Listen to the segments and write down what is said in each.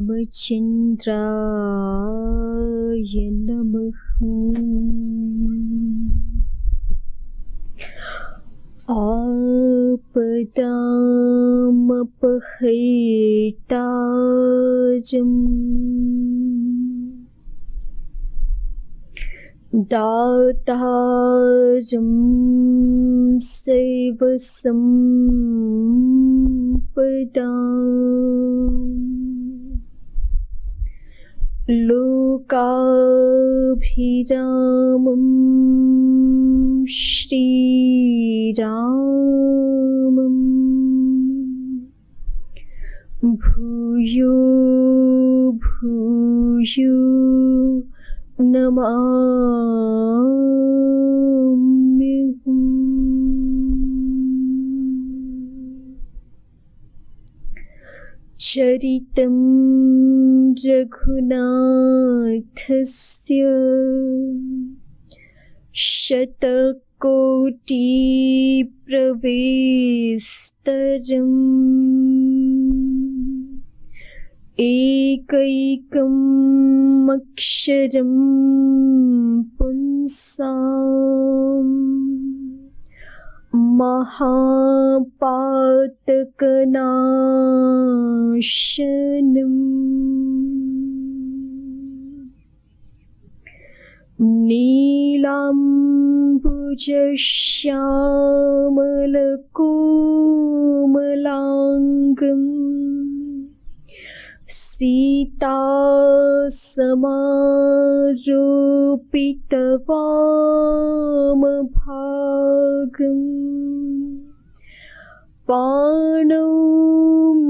रामचन्द्राय नमः। आपदामपहर्तारम् दातारं सर्वसम्पदां लोकाभिरामं श्रीरामम् भूयो भूयो नमाम्यहम्। चरितं रघुनाथस्य शतकोटिप्रवेस्तरम् एकैकम् अक्षरं पुंसाम् महापातकनाशनम् नीलाम्बुजश्यामलकोमलाङ्गम् सीतासमारोपितवामभागम् पाणौ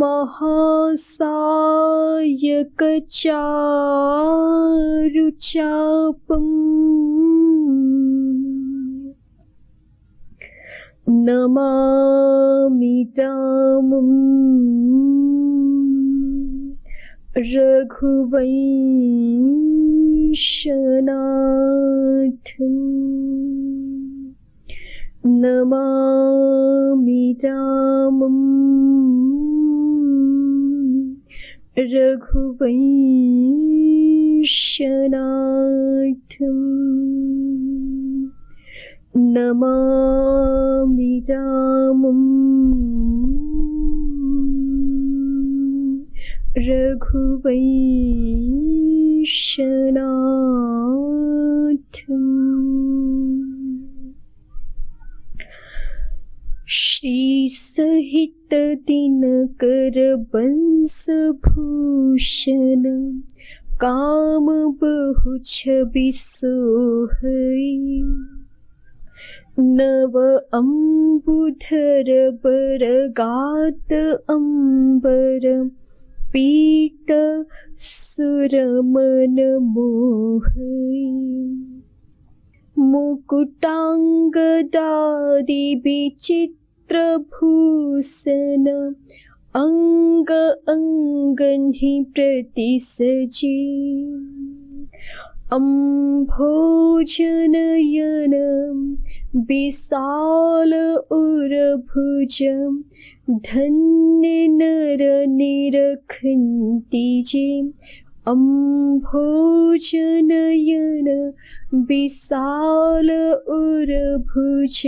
महासायकचारुचापम् नमामि रामम् रघुवंशनाथम् नमामि रामम् रघुवंशनाथम् नमामि रामम् रघुवंशनाथम्। श्री सहित दिनकर बंसभूषण काम बहु छवि सोहई नव अम्बुधर बरगात अंबर पीत सुरमन मोहई मुकुटांगदादि विचित्र भूषण अंग अंगनि प्रतिसजी अम्भोजनयन विशाल उरभुज धन्य नर निरखन्ति जे अम्भोजनयन विशाल उरभुज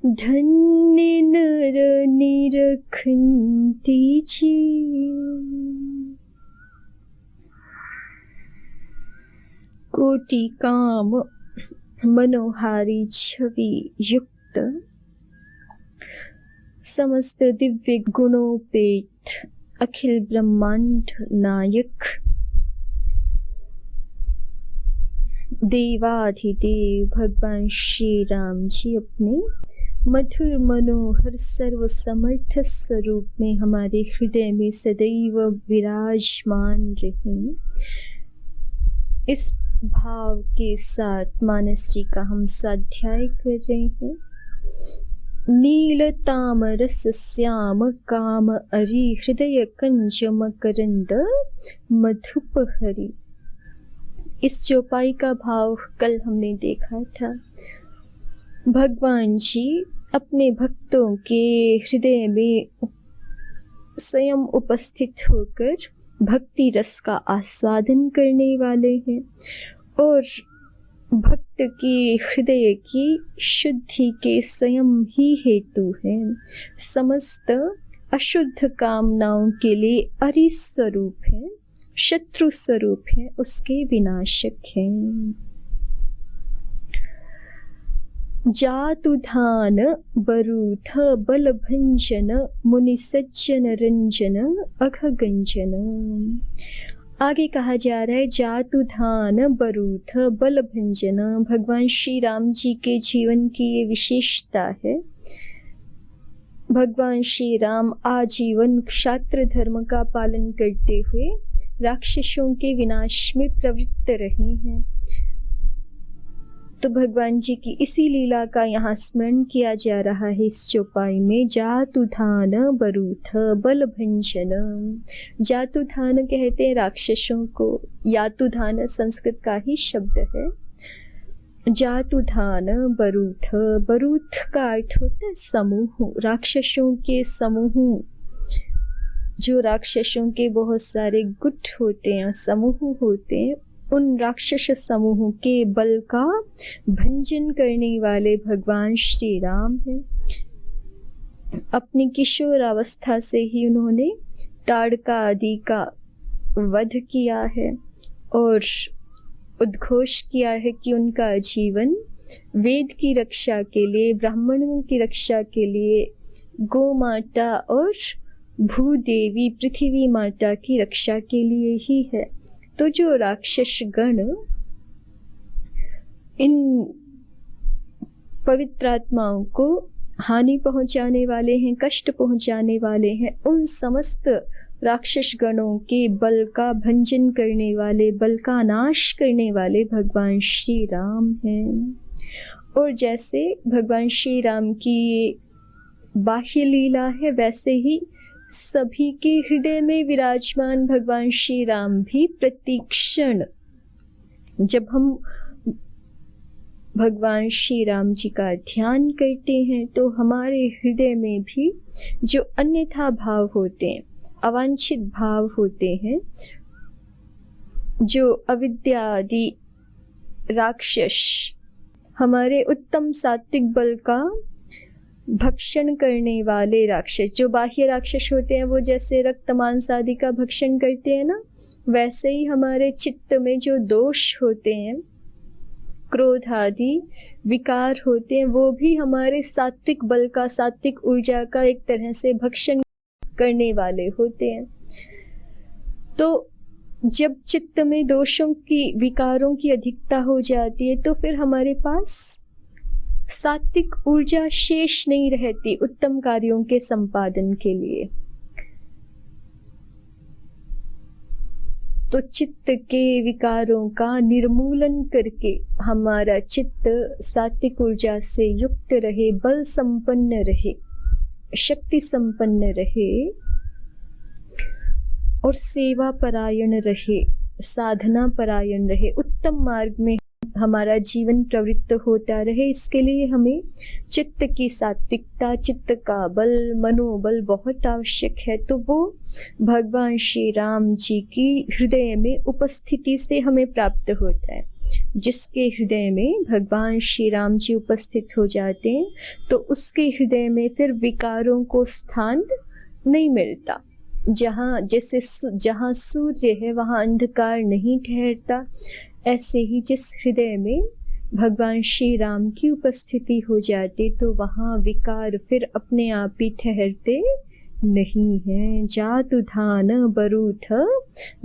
धन्य नर निरखन्ति जे। कोटि काम मनोहारी छवि युक्त समस्त दिव्य गुणोपेत अखिल ब्रह्मांड नायक देवाधिदेव भगवान श्री राम जी अपने मधुर मनोहर सर्व समर्थ स्वरूप में हमारे हृदय में सदैव विराजमान रहें। इस भाव के साथ मानस जी का हम स्वाध्याय कर रहे हैं। नील तामरस श्याम काम अरि हृदय कंज मकरंद मधुपहरी। इस चौपाई का भाव कल हमने देखा था। भगवान जी अपने भक्तों के हृदय में स्वयं उपस्थित होकर भक्ति रस का आस्वादन करने वाले हैं और भक्त के हृदय की शुद्धि के स्वयं ही हेतु हैं। समस्त अशुद्ध कामनाओं के लिए अरि स्वरूप है, शत्रु स्वरूप है, उसके विनाशक हैं। जातुधान बरूथ बल भंजन मुनि सज्जन रंजन अघगंजन। आगे कहा जा रहा है जातुधान बरूथ बल भंजन। भगवान श्री राम जी के जीवन की ये विशेषता है। भगवान श्री राम आजीवन क्षात्र धर्म का पालन करते हुए राक्षसों के विनाश में प्रवृत्त रहे हैं। तो भगवान जी की इसी लीला का यहाँ स्मरण किया जा रहा है इस चौपाई में। जातुधान बरूथ बल भंजन। जातुधान कहते हैं राक्षसों को, यातुधान संस्कृत का ही शब्द है। जातुधान बरूथ, बरूथ का अर्थ होता है समूह, राक्षसों के समूह। जो राक्षसों के बहुत सारे गुट होते हैं, समूह होते हैं, उन राक्षस समूह के बल का भंजन करने वाले भगवान श्री राम हैं। अपनी किशोर अवस्था से ही उन्होंने ताड़का आदि का वध किया है और उद्घोष किया है कि उनका जीवन वेद की रक्षा के लिए, ब्राह्मणों की रक्षा के लिए, गौ माता और भूदेवी पृथ्वी माता की रक्षा के लिए ही है। तो जो राक्षस गण इन पवित्र आत्माओं को हानि पहुंचाने वाले हैं, कष्ट पहुंचाने वाले हैं, उन समस्त राक्षस गणों के बल का भंजन करने वाले, बल का नाश करने वाले भगवान श्री राम हैं। और जैसे भगवान श्री राम की बाह्य लीला है, वैसे ही सभी के हृदय में विराजमान भगवान श्री राम भी प्रतिक्षण, जब हम भगवान श्री राम जी का ध्यान करते हैं तो हमारे हृदय में भी जो अन्यथा भाव होते हैं, अवांछित भाव होते हैं, जो अविद्या आदि राक्षस हमारे उत्तम सात्विक बल का भक्षण करने वाले राक्षस, जो बाह्य राक्षस होते हैं वो जैसे रक्त मांस आदि का भक्षण करते हैं ना, वैसे ही हमारे चित्त में जो दोष होते हैं, क्रोध आदि विकार होते हैं, वो भी हमारे सात्विक बल का, सात्विक ऊर्जा का एक तरह से भक्षण करने वाले होते हैं। तो जब चित्त में दोषों की, विकारों की अधिकता हो जाती है तो फिर हमारे पास सात्विक ऊर्जा शेष नहीं रहती उत्तम कार्यों के संपादन के लिए। तो चित्त के विकारों का निर्मूलन करके हमारा चित्त सात्विक ऊर्जा से युक्त रहे, बल संपन्न रहे, शक्ति संपन्न रहे और सेवा परायण रहे, साधना परायण रहे, उत्तम मार्ग में हमारा जीवन प्रवृत्त होता रहे, इसके लिए हमें चित्त की सात्विकता, चित्त का बल, मनोबल बहुत आवश्यक है। तो वो भगवान श्री राम जी की हृदय में उपस्थिति से हमें प्राप्त होता है। जिसके हृदय में भगवान श्री राम जी उपस्थित हो जाते हैं तो उसके हृदय में फिर विकारों को स्थान नहीं मिलता। जहाँ सूर्य है वहाँ अंधकार नहीं ठहरता, ऐसे ही जिस हृदय में भगवान श्री राम की उपस्थिति हो जाती तो वहाँ विकार फिर अपने आप ही ठहरते नहीं है। जातुधान बरूथ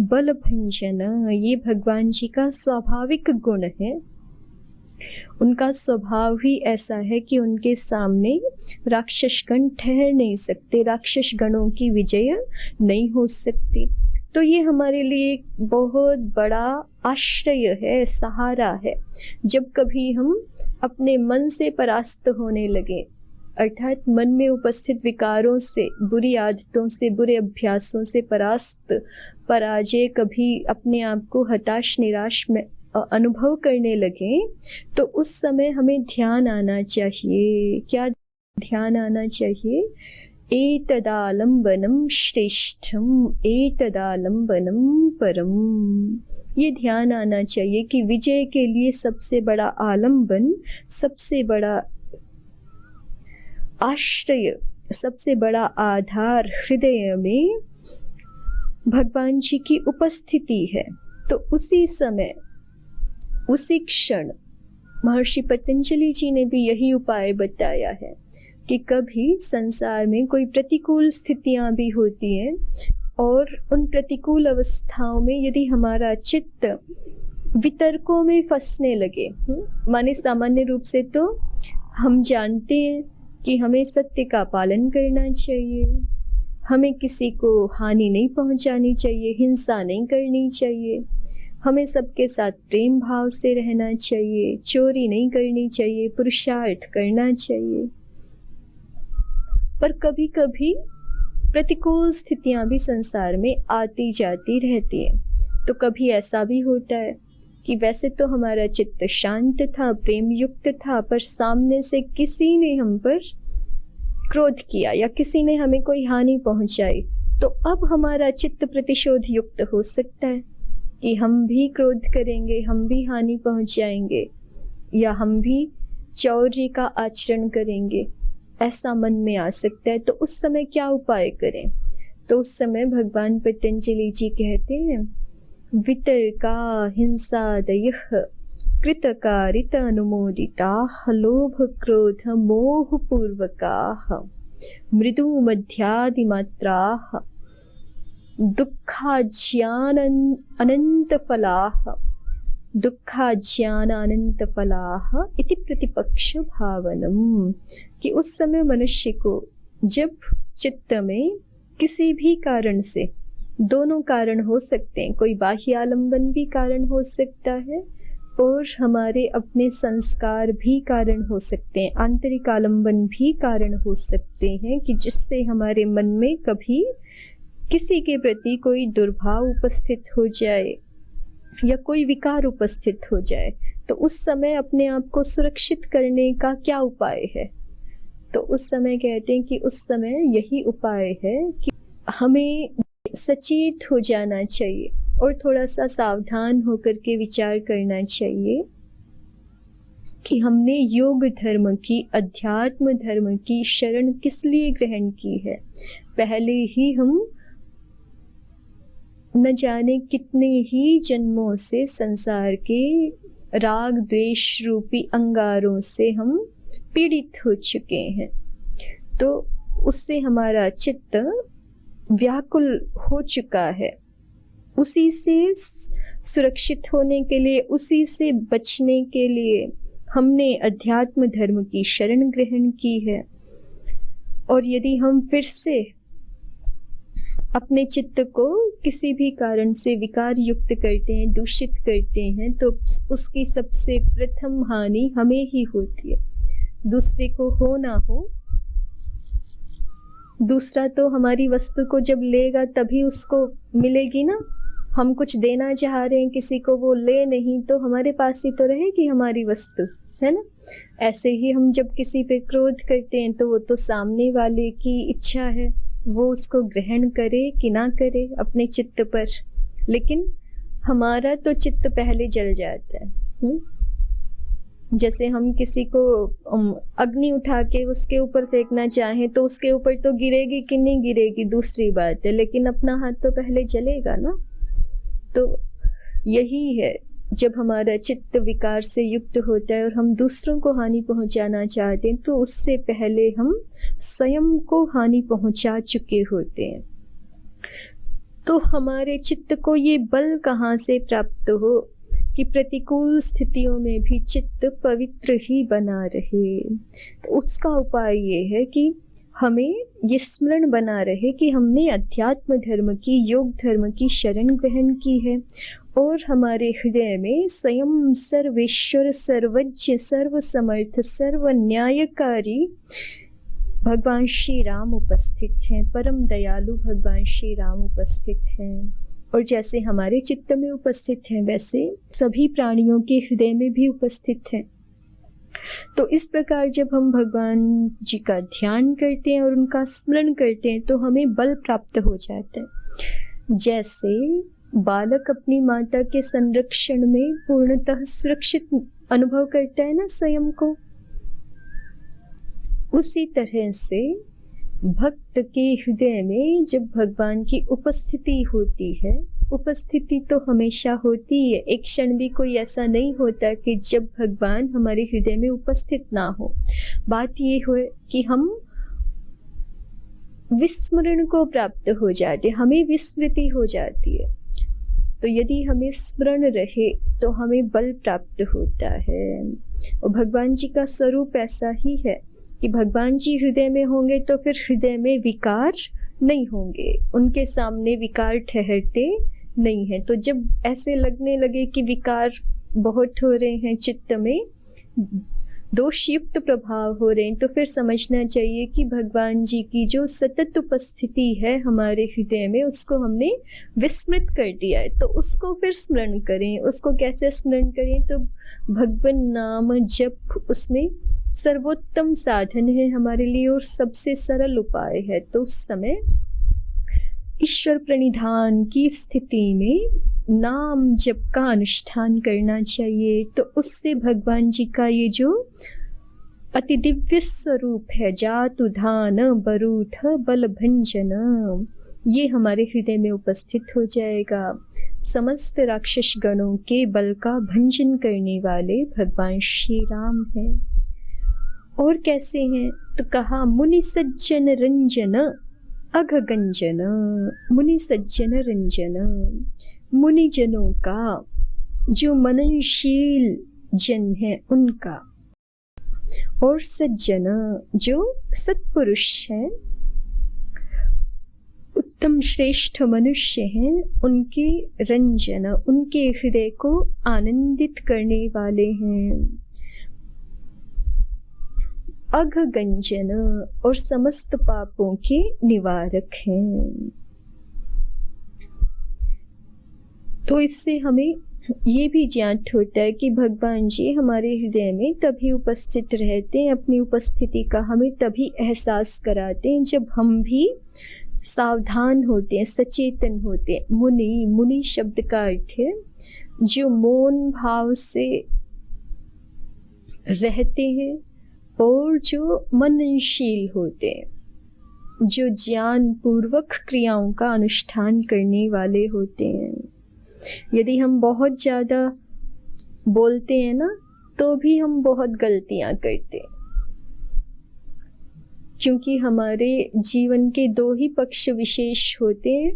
बल भंजन, ये भगवान जी का स्वाभाविक गुण है। उनका स्वभाव ही ऐसा है कि उनके सामने राक्षस गण ठहर नहीं सकते, राक्षस गणों की विजय नहीं हो सकती। तो ये हमारे लिए एक बहुत बड़ा आश्रय है, सहारा है। जब कभी हम अपने मन से परास्त होने लगे, अर्थात मन में उपस्थित विकारों से, बुरी आदतों से, बुरे अभ्यासों से पराजय, कभी अपने आप को हताश निराश में अनुभव करने लगे, तो उस समय हमें ध्यान आना चाहिए। क्या ध्यान आना चाहिए? एतदालंबनम श्रेष्ठम एतदालंबनम परम। ये ध्यान आना चाहिए कि विजय के लिए सबसे बड़ा आलंबन, सबसे बड़ा आश्रय, सबसे बड़ा आधार हृदय में भगवान जी की उपस्थिति है। तो उसी समय, उसी क्षण महर्षि पतंजलि जी ने भी यही उपाय बताया है कि कभी संसार में कोई प्रतिकूल स्थितियां भी होती हैं और उन प्रतिकूल अवस्थाओं में यदि हमारा चित्त वितर्कों में फंसने लगे, माने सामान्य रूप से तो हम जानते हैं कि हमें सत्य का पालन करना चाहिए, हमें किसी को हानि नहीं पहुंचानी चाहिए, हिंसा नहीं करनी चाहिए, हमें सबके साथ प्रेम भाव से रहना चाहिए, चोरी नहीं करनी चाहिए, पुरुषार्थ करना चाहिए। पर कभी कभी प्रतिकूल स्थितियां भी संसार में आती जाती रहती हैं। तो कभी ऐसा भी होता है कि वैसे तो हमारा चित्त शांत था, प्रेम युक्त था, पर सामने से किसी ने हम पर क्रोध किया या किसी ने हमें कोई हानि पहुंचाई, तो अब हमारा चित्त प्रतिशोध युक्त हो सकता है कि हम भी क्रोध करेंगे, हम भी हानि पहुंचाएंगे या हम भी चौर्य का आचरण करेंगे, ऐसा मन में आ सकता है। तो उस समय क्या उपाय करें? तो उस समय भगवान पतंजलि जी कहते हैं, वितर्का हिंसादयः कृतकारित अनुमोदिताः लोभ क्रोध मोह पूर्वकाः मृदु मध्यादिमात्राः दुःखाज्ञान अनंत फलाः दुःखाज्ञान अनंत फलाः इति प्रतिपक्ष भावनम। कि उस समय मनुष्य को जब चित्त में किसी भी कारण से, दोनों कारण हो सकते हैं, कोई बाह्य आलंबन भी कारण हो सकता है और हमारे अपने संस्कार भी कारण हो सकते हैं, आंतरिक आलंबन भी कारण हो सकते हैं कि जिससे हमारे मन में कभी किसी के प्रति कोई दुर्भाव उपस्थित हो जाए या कोई विकार उपस्थित हो जाए। तो उस समय अपने आप को सुरक्षित करने का क्या उपाय है? तो उस समय कहते हैं कि उस समय यही उपाय है कि हमें सचेत हो जाना चाहिए और थोड़ा सा सावधान होकर के विचार करना चाहिए कि हमने योग धर्म की, अध्यात्म धर्म की शरण किस लिए ग्रहण की है। पहले ही हम न जाने कितने ही जन्मों से संसार के राग द्वेष रूपी अंगारों से हम पीड़ित हो चुके हैं। तो उससे हमारा चित्त व्याकुल हो चुका है। उसी से सुरक्षित होने के लिए, उसी से बचने के लिए हमने अध्यात्म धर्म की शरण ग्रहण की है। और यदि हम फिर से अपने चित्त को किसी भी कारण से विकार युक्त करते हैं, दूषित करते हैं, तो उसकी सबसे प्रथम हानि हमें ही होती है। दूसरे को हो ना हो, दूसरा तो हमारी वस्तु को जब लेगा तभी उसको मिलेगी ना। हम कुछ देना चाह रहे हैं किसी को, वो ले नहीं, तो हमारे पास ही तो रहेगी हमारी वस्तु, है ना। ऐसे ही हम जब किसी पे क्रोध करते हैं तो वो तो सामने वाले की इच्छा है, वो उसको ग्रहण करे कि ना करे अपने चित्त पर, लेकिन हमारा तो चित्त पहले जल जाता है। जैसे हम किसी को अग्नि उठा के उसके ऊपर फेंकना चाहें तो उसके ऊपर तो गिरेगी कि नहीं गिरेगी दूसरी बात है, लेकिन अपना हाथ तो पहले जलेगा ना। तो यही है, जब हमारा चित्त विकार से युक्त होता है और हम दूसरों को हानि पहुंचाना चाहते हैं तो उससे पहले हम स्वयं को हानि पहुंचा चुके होते हैं। तो हमारे चित्त को ये बल कहाँ से प्राप्त हो कि प्रतिकूल स्थितियों में भी चित्त पवित्र ही बना रहे। तो उसका उपाय ये है कि हमें ये स्मरण बना रहे कि हमने अध्यात्म धर्म की, योग धर्म की शरण ग्रहण की है और हमारे हृदय में स्वयं सर्वेश्वर, सर्वज्ञ, सर्वसमर्थ, सर्व न्यायकारी भगवान श्री राम उपस्थित हैं। परम दयालु भगवान श्री राम उपस्थित हैं और जैसे हमारे चित्त में उपस्थित हैं वैसे सभी प्राणियों के हृदय में भी उपस्थित हैं। तो इस प्रकार जब हम भगवान जी का ध्यान करते हैं और उनका स्मरण करते हैं तो हमें बल प्राप्त हो जाता है। जैसे बालक अपनी माता के संरक्षण में पूर्णतः सुरक्षित अनुभव करता है ना स्वयं को, उसी तरह से भक्त के हृदय में जब भगवान की उपस्थिति होती है, उपस्थिति तो हमेशा होती है, एक क्षण भी कोई ऐसा नहीं होता कि जब भगवान हमारे हृदय में उपस्थित ना हो। बात ये हो कि हम विस्मरण को प्राप्त हो जाते, हमें विस्मृति हो जाती है। तो यदि हमें स्मरण रहे तो हमें बल प्राप्त होता है। और भगवान जी का स्वरूप ऐसा ही है कि भगवान जी हृदय में होंगे तो फिर हृदय में विकार नहीं होंगे, उनके सामने विकार ठहरते नहीं है। तो जब ऐसे लगने लगे कि विकार बहुत हो रहे हैं, चित्त में दोषयुक्त प्रभाव हो रहे हैं, तो फिर समझना चाहिए कि भगवान जी की जो सतत उपस्थिति है हमारे हृदय में, उसको हमने विस्मृत कर दिया है। तो उसको फिर स्मरण करें। उसको कैसे स्मरण करें? तो भगवान नाम जप उसमें सर्वोत्तम साधन है हमारे लिए और सबसे सरल उपाय है। तो उस समय ईश्वर प्रणिधान की स्थिति में नाम जप का अनुष्ठान करना चाहिए। तो उससे भगवान जी का ये जो अति दिव्य स्वरूप है, जातु धान बरूथ बल भंजन, ये हमारे हृदय में उपस्थित हो जाएगा। समस्त राक्षस गणों के बल का भंजन करने वाले भगवान श्री राम हैं। और कैसे हैं? तो कहा मुनि सज्जन रंजन अघगंजन, मुनि सज्जन रंजन, मुनि जनों का, जो मननशील जन है उनका, और सज्जन जो सत्पुरुष हैं, उत्तम श्रेष्ठ मनुष्य हैं, उनके रंजन, उनके हृदय को आनंदित करने वाले हैं। अघगंजन, और समस्त पापों के निवारक हैं। तो इससे हमें ये भी ज्ञात होता है कि भगवान जी हमारे हृदय में तभी उपस्थित रहते हैं, अपनी उपस्थिति का हमें तभी एहसास कराते हैं जब हम भी सावधान होते हैं, सचेतन होते हैं। मुनि, मुनि शब्द का अर्थ है जो मौन भाव से रहते हैं और जो मननशील होते हैं, जो ज्ञान पूर्वक क्रियाओं का अनुष्ठान करने वाले होते हैं। यदि हम बहुत ज़्यादा बोलते हैं ना, तो भी हम बहुत गलतियां करते हैं, क्योंकि हमारे जीवन के दो ही पक्ष विशेष होते हैं,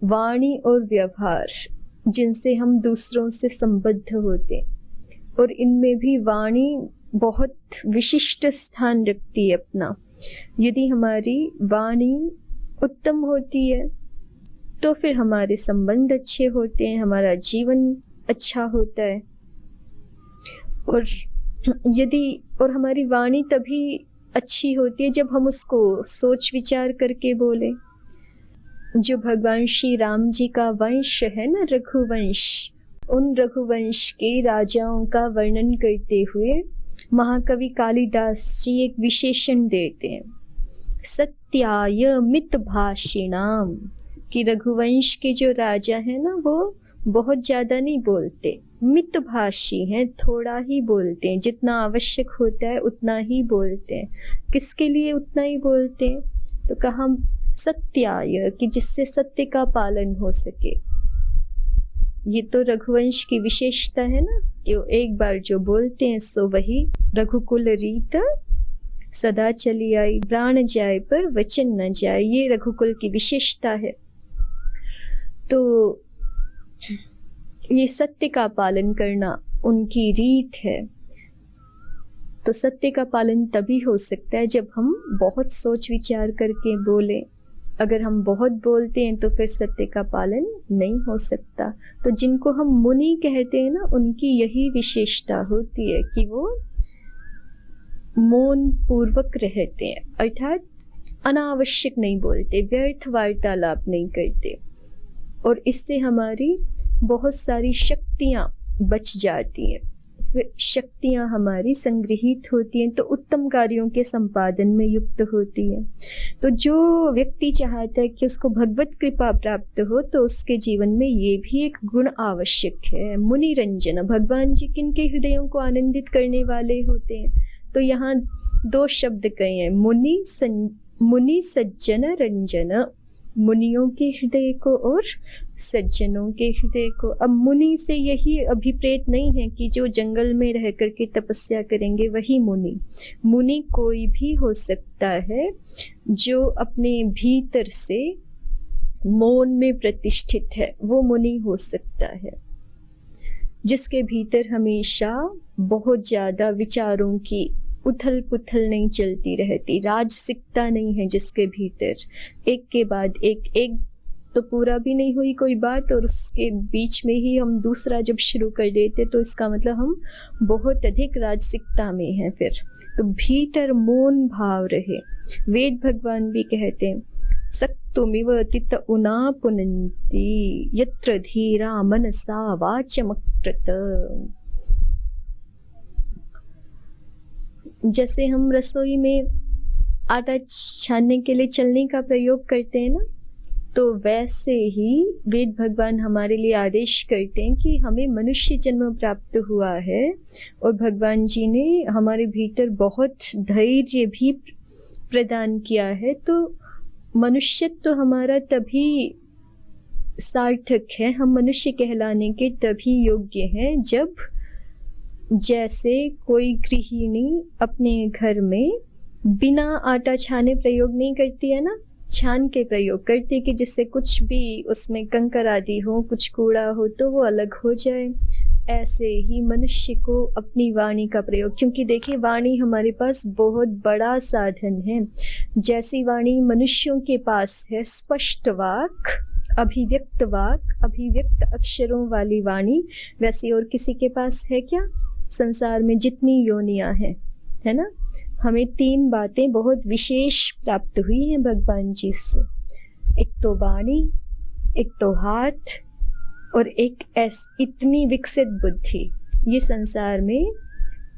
वाणी और व्यवहार, जिनसे हम दूसरों से संबद्ध होते हैं। और इनमें भी वाणी बहुत विशिष्ट स्थान रखती है अपना। यदि हमारी वाणी उत्तम होती है तो फिर हमारे संबंध अच्छे होते हैं, हमारा जीवन अच्छा होता है। और हमारी वाणी तभी अच्छी होती है जब हम उसको सोच विचार करके बोले। जो भगवान श्री राम जी का वंश है ना, रघुवंश, उन रघुवंश के राजाओं का वर्णन करते हुए महाकवि कालिदास जी एक विशेषण देते हैं, सत्याय मित भाषिणाम, कि रघुवंश के जो राजा है ना, वो बहुत ज्यादा नहीं बोलते, मित भाषी हैं, थोड़ा ही बोलते हैं, जितना आवश्यक होता है उतना ही बोलते हैं। किसके लिए उतना ही बोलते हैं? तो कहा सत्याय, कि जिससे सत्य का पालन हो सके। ये तो रघुवंश की विशेषता है ना, कि वो एक बार जो बोलते हैं सो वही। रघुकुल रीत सदा चली आई, प्राण जाए पर वचन न जाए, ये रघुकुल की विशेषता है। तो ये सत्य का पालन करना उनकी रीत है। तो सत्य का पालन तभी हो सकता है जब हम बहुत सोच विचार करके बोले। अगर हम बहुत बोलते हैं तो फिर सत्य का पालन नहीं हो सकता। तो जिनको हम मुनि कहते हैं ना, उनकी यही विशेषता होती है कि वो मौन पूर्वक रहते हैं, अर्थात अनावश्यक नहीं बोलते, व्यर्थ वार्तालाप नहीं करते। और इससे हमारी बहुत सारी शक्तियां बच जाती हैं। शक्तियाँ हमारी संग्रहित होती हैं, तो उत्तम कार्यों के संपादन में युक्त होती है। तो जो व्यक्ति चाहता है कि उसको भगवत कृपा प्राप्त हो, तो उसके जीवन में ये भी एक गुण आवश्यक है। मुनि रंजन, भगवान जी किनके हृदयों को आनंदित करने वाले होते हैं? तो यहाँ 2 शब्द कहे हैं, मुनि सज्जन रंजन, मुनियों के हृदय को और सज्जनों के हृदय को। अब मुनि से यही अभिप्रेत नहीं है कि जो जंगल में रह करके तपस्या करेंगे वही मुनि। मुनि कोई भी हो सकता है जो अपने भीतर से मौन में प्रतिष्ठित है, वो मुनि हो सकता है। जिसके भीतर हमेशा बहुत ज्यादा विचारों की उथल पुथल नहीं चलती रहती, राजसिकता नहीं है जिसके भीतर, एक के बाद एक तो पूरा भी नहीं हुई कोई बात और उसके बीच में ही हम दूसरा जब शुरू कर देते तो इसका मतलब हम बहुत अधिक राजसिकता में हैं। फिर तो भीतर मौन भाव रहे। वेद भगवान भी कहते हैं, सक्तुमिव तित उना पुनन्ति यत्र धीरा मनसा वाचमकृत। जैसे हम रसोई में आटा छानने के लिए चलनी का प्रयोग करते हैं ना, तो वैसे ही वेद भगवान हमारे लिए आदेश करते हैं कि हमें मनुष्य जन्म प्राप्त हुआ है और भगवान जी ने हमारे भीतर बहुत धैर्य भी प्रदान किया है। तो मनुष्यत्व तो हमारा तभी सार्थक है, हम मनुष्य कहलाने के तभी योग्य हैं जब जैसे कोई गृहिणी अपने घर में बिना आटा छाने प्रयोग नहीं करती है ना, छान के प्रयोग करती है कि जिससे कुछ भी उसमें कंकर आदि हो, कुछ कूड़ा हो तो वो अलग हो जाए। ऐसे ही मनुष्य को अपनी वाणी का प्रयोग, क्योंकि देखिए वाणी हमारे पास बहुत बड़ा साधन है। जैसी वाणी मनुष्यों के पास है स्पष्ट वाक, अभिव्यक्त अक्षरों वाली वाणी, वैसी और किसी के पास है क्या? संसार में जितनी योनियां हैं, है ना, हमें 3 बातें बहुत विशेष प्राप्त हुई हैं भगवान जी से। एक तो वाणी, एक तो हाथ और एक इतनी विकसित बुद्धि। ये संसार में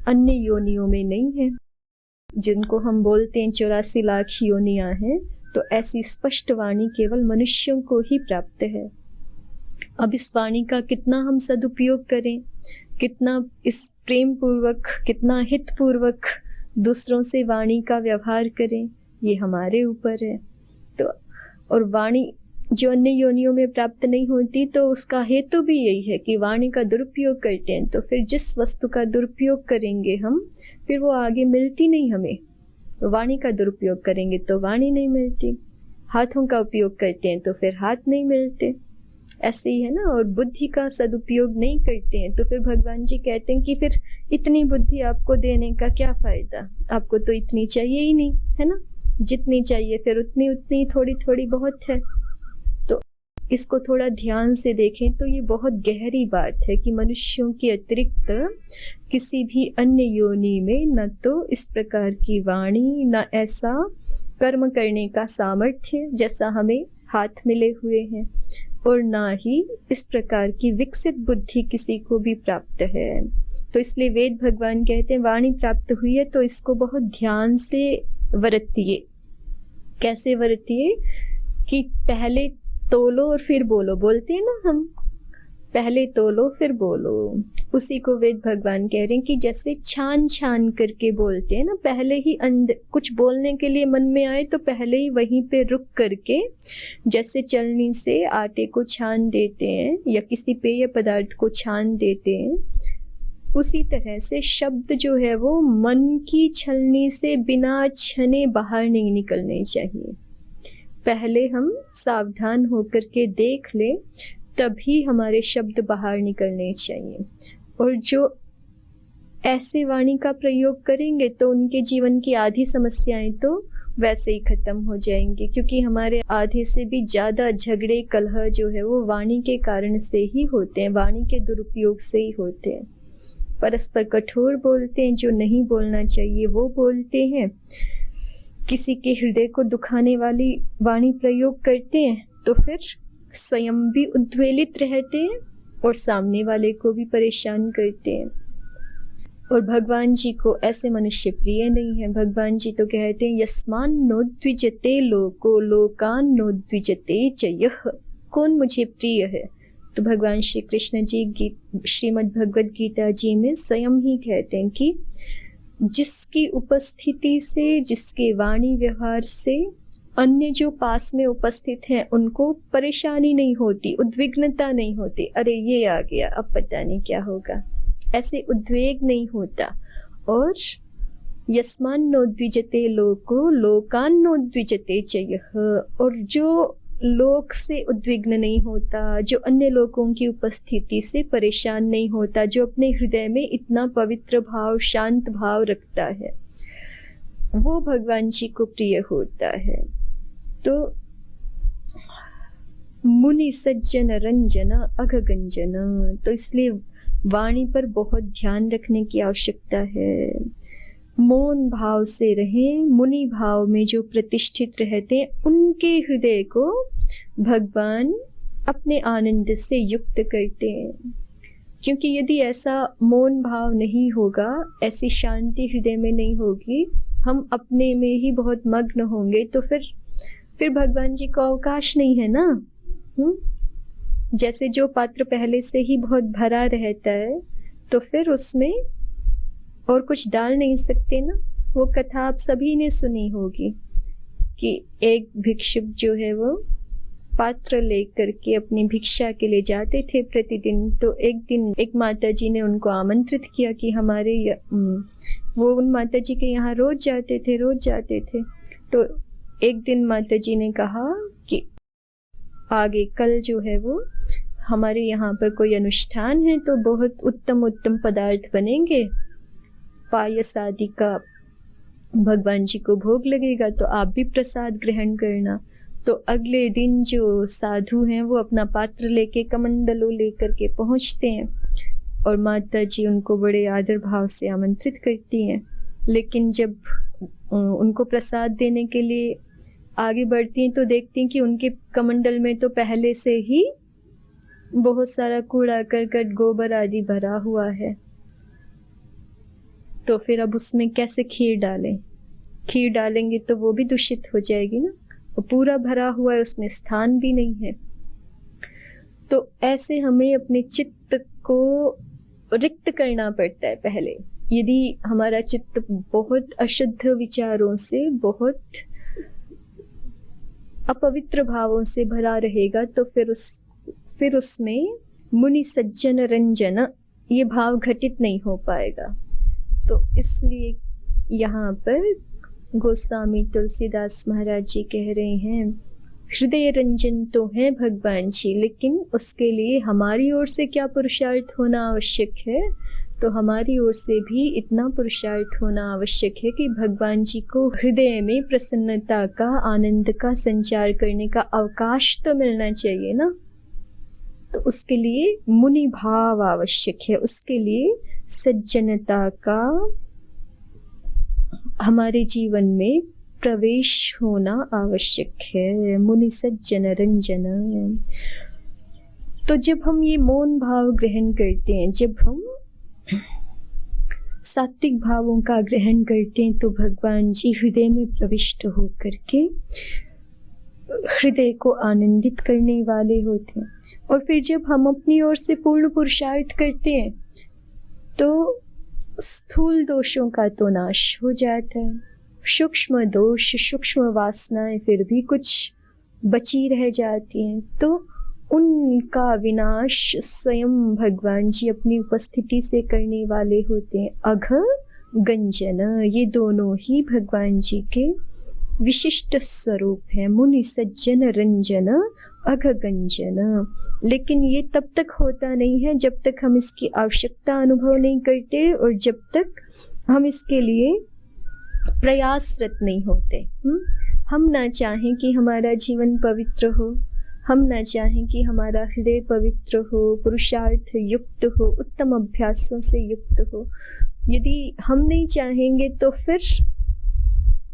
अन्य योनियों में नहीं है, जिनको हम बोलते हैं 84 लाख योनियां हैं, तो ऐसी स्पष्ट वाणी केवल मनुष्यों को ही प्राप्त है। अब इस वाणी का कितना हम सदुपयोग करें, कितना इस प्रेम पूर्वक, कितना हित पूर्वक दूसरों से वाणी का व्यवहार करें, ये हमारे ऊपर है। तो और वाणी जो अन्य योनियों में प्राप्त नहीं होती, तो उसका हेतु भी यही है कि वाणी का दुरुपयोग करते हैं, तो फिर जिस वस्तु का दुरुपयोग करेंगे हम, फिर वो आगे मिलती नहीं हमें। वाणी का दुरुपयोग करेंगे तो वाणी नहीं मिलती, हाथों का उपयोग करते हैं तो फिर हाथ नहीं मिलते, ऐसे ही है ना। और बुद्धि का सदुपयोग नहीं करते हैं तो फिर भगवान जी कहते हैं कि फिर इतनी बुद्धि आपको देने का क्या फायदा, आपको तो इतनी चाहिए ही नहीं, है ना। जितनी चाहिए फिर उतनी उतनी थोड़ी थोड़ी बहुत है। तो इसको थोड़ा ध्यान से देखें तो ये बहुत गहरी बात है कि मनुष्यों के अतिरिक्त किसी भी अन्य योनि में न तो इस प्रकार की वाणी, न ऐसा कर्म करने का सामर्थ्य जैसा हमें हाथ मिले हुए हैं, और ना ही इस प्रकार की विकसित बुद्धि किसी को भी प्राप्त है। तो इसलिए वेद भगवान कहते हैं वाणी प्राप्त हुई है तो इसको बहुत ध्यान से वरतिए। कैसे वरतिए कि पहले तोलो और फिर बोलो, बोलते हैं ना हम, पहले तोलो फिर बोलो। उसी को वेद भगवान कह रहे हैं कि जैसे छान छान करके बोलते हैं ना, पहले ही अंदर कुछ बोलने के लिए मन में आए तो पहले ही वहीं पे रुक करके, जैसे चलनी से आटे को छान देते हैं या किसी पेय पदार्थ को छान देते हैं, उसी तरह से शब्द जो है वो मन की छलनी से बिना छने बाहर नहीं निकलने चाहिए। पहले हम सावधान होकर के देख ले, तभी हमारे शब्द बाहर निकलने चाहिए। और जो ऐसे वाणी का प्रयोग करेंगे तो उनके जीवन की आधी समस्याएं तो वैसे ही खत्म हो जाएंगी, क्योंकि हमारे आधे से भी ज्यादा झगड़े कलह जो है वो वाणी के कारण से ही होते हैं, वाणी के दुरुपयोग से ही होते हैं। परस्पर कठोर बोलते हैं, जो नहीं बोलना चाहिए वो बोलते हैं, किसी के हृदय को दुखाने वाली वाणी प्रयोग करते हैं तो फिर स्वयं भी उद्वेलित रहते हैं और सामने वाले को भी परेशान करते हैं। और भगवान जी को ऐसे मनुष्य प्रिय नहीं है। भगवान जी तो कहते हैं यस्मान नोद्विजते लोको लोकान नोद्विजते च यः। कौन मुझे प्रिय है? तो भगवान श्री कृष्ण जी श्रीमद् भगवद गीता जी में स्वयं ही कहते हैं कि जिसकी उपस्थिति से, जिसके वाणी व्यवहार से अन्य जो पास में उपस्थित हैं उनको परेशानी नहीं होती, उद्विग्नता नहीं होती, अरे ये आ गया अब पता नहीं क्या होगा, ऐसे उद्वेग नहीं होता। और यस्मान नोद्विजते लोको लोकान नोद्विजते च यः। और जो लोक से उद्विग्न नहीं होता, जो अन्य लोगों की उपस्थिति से परेशान नहीं होता, जो अपने हृदय में इतना पवित्र भाव, शांत भाव रखता है, वो भगवान जी को प्रिय होता है। तो मुनि सज्जन रंजन अघगंजन, तो इसलिए वाणी पर बहुत ध्यान रखने की आवश्यकता है। मौन भाव से रहें। मुनि भाव में जो प्रतिष्ठित रहते हैं उनके हृदय को भगवान अपने आनंद से युक्त करते हैं। क्योंकि यदि ऐसा मौन भाव नहीं होगा, ऐसी शांति हृदय में नहीं होगी, हम अपने में ही बहुत मग्न होंगे, तो फिर भगवान जी को अवकाश नहीं है ना। जैसे जो पात्र पहले से ही बहुत भरा रहता है तो फिर उसमें और कुछ डाल नहीं सकते ना। वो कथा आप सभी ने सुनी होगी कि एक भिक्षुक जो है वो पात्र लेकर के अपनी भिक्षा के लिए जाते थे प्रतिदिन। तो एक दिन एक माता जी ने उनको आमंत्रित किया कि वो उन माता जी के यहाँ रोज जाते थे। तो एक दिन माता जी ने कहा कि आगे कल जो है वो हमारे यहाँ पर कोई अनुष्ठान है, तो बहुत उत्तम उत्तम पदार्थ बनेंगे, पायस आदि का भगवान जी को भोग लगेगा, तो आप भी प्रसाद ग्रहण करना। तो अगले दिन जो साधु हैं वो अपना पात्र लेके, कमंडलों लेकर के पहुंचते हैं और माता जी उनको बड़े आदर भाव से आमंत्रित करती हैं। लेकिन जब उनको प्रसाद देने के लिए आगे बढ़ती हैं तो देखती हैं कि उनके कमंडल में तो पहले से ही बहुत सारा कूड़ा करकट, गोबर आदि भरा हुआ है। तो फिर अब उसमें कैसे खीर डालें? खीर डालेंगे तो वो भी दूषित हो जाएगी ना, वो पूरा भरा हुआ है, उसमें स्थान भी नहीं है। तो ऐसे हमें अपने चित्त को रिक्त करना पड़ता है पहले। यदि हमारा चित्त बहुत अशुद्ध विचारों से, बहुत अपवित्र भावों से भरा रहेगा तो फिर उसमें मुनि सज्जन रंजन ये भाव घटित नहीं हो पाएगा। तो इसलिए यहाँ पर गोस्वामी तुलसीदास महाराज जी कह रहे हैं, हृदय रंजन तो है भगवान जी, लेकिन उसके लिए हमारी ओर से क्या पुरुषार्थ होना आवश्यक है? तो हमारी ओर से भी इतना पुरुषार्थ होना आवश्यक है कि भगवान जी को हृदय में प्रसन्नता का, आनंद का संचार करने का अवकाश तो मिलना चाहिए ना। तो उसके लिए मुनि भाव आवश्यक है, उसके लिए सज्जनता का हमारे जीवन में प्रवेश होना आवश्यक है। मुनि सज्जन रंजन। तो जब हम ये मौन भाव ग्रहण करते हैं, जब हम सात्विक भावों का ग्रहण करते हैं, तो भगवान जी हृदय में प्रविष्ट होकर के हृदय को आनंदित करने वाले होते हैं। और फिर जब हम अपनी ओर से पूर्ण पुरुषार्थ करते हैं तो स्थूल दोषों का तो नाश हो जाता है, सूक्ष्म दोष, सूक्ष्म वासनाएं फिर भी कुछ बची रह जाती हैं, तो उनका विनाश स्वयं भगवान जी अपनी उपस्थिति से करने वाले होते हैं। अघ गंजन, ये दोनों ही भगवान जी के विशिष्ट स्वरूप हैं। मुनि सज्जन रंजन अघ गंजन। लेकिन ये तब तक होता नहीं है जब तक हम इसकी आवश्यकता अनुभव नहीं करते और जब तक हम इसके लिए प्रयासरत नहीं होते। हम ना चाहें कि हमारा जीवन पवित्र हो, हम ना चाहें कि हमारा हृदय पवित्र हो, पुरुषार्थ युक्त हो, उत्तम अभ्यासों से युक्त हो। यदि हम नहीं चाहेंगे तो फिर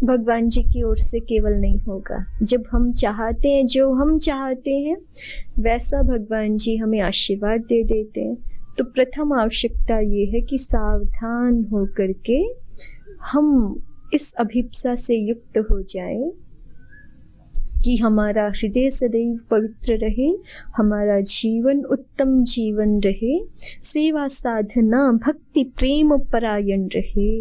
भगवान जी की ओर से केवल नहीं होगा। जब हम चाहते हैं, जो हम चाहते हैं वैसा भगवान जी हमें आशीर्वाद दे देते हैं। तो प्रथम आवश्यकता ये है कि सावधान होकर के हम इस अभिप्सा से युक्त हो जाएं कि हमारा हृदय सदैव पवित्र रहे, हमारा जीवन उत्तम जीवन रहे, सेवा साधना भक्ति प्रेम परायण रहे,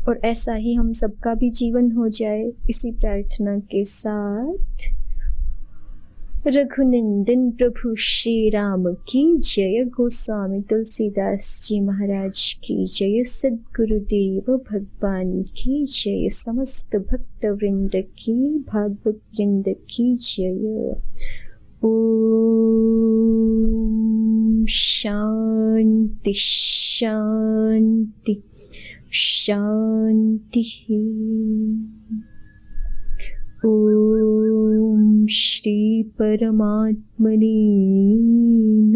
और ऐसा ही हम सबका भी जीवन हो जाए। इसी प्रार्थना के साथ रघुनंदन प्रभु श्री राम की जय, गोस्वामी तुलसीदास जी महाराज की जय, सद्गुरुदेव भगवान की जय, समस्त भक्त वृंद की, भागवत वृंद की जय। ओम शांति शांति शांति। ओम श्री परमात्मने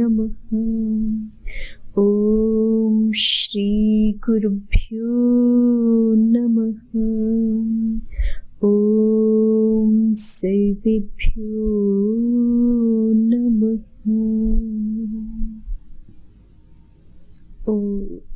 नमः। ओम श्री गुरुभ्यो नमः। ओम सर्वेभ्यो नमः। ओम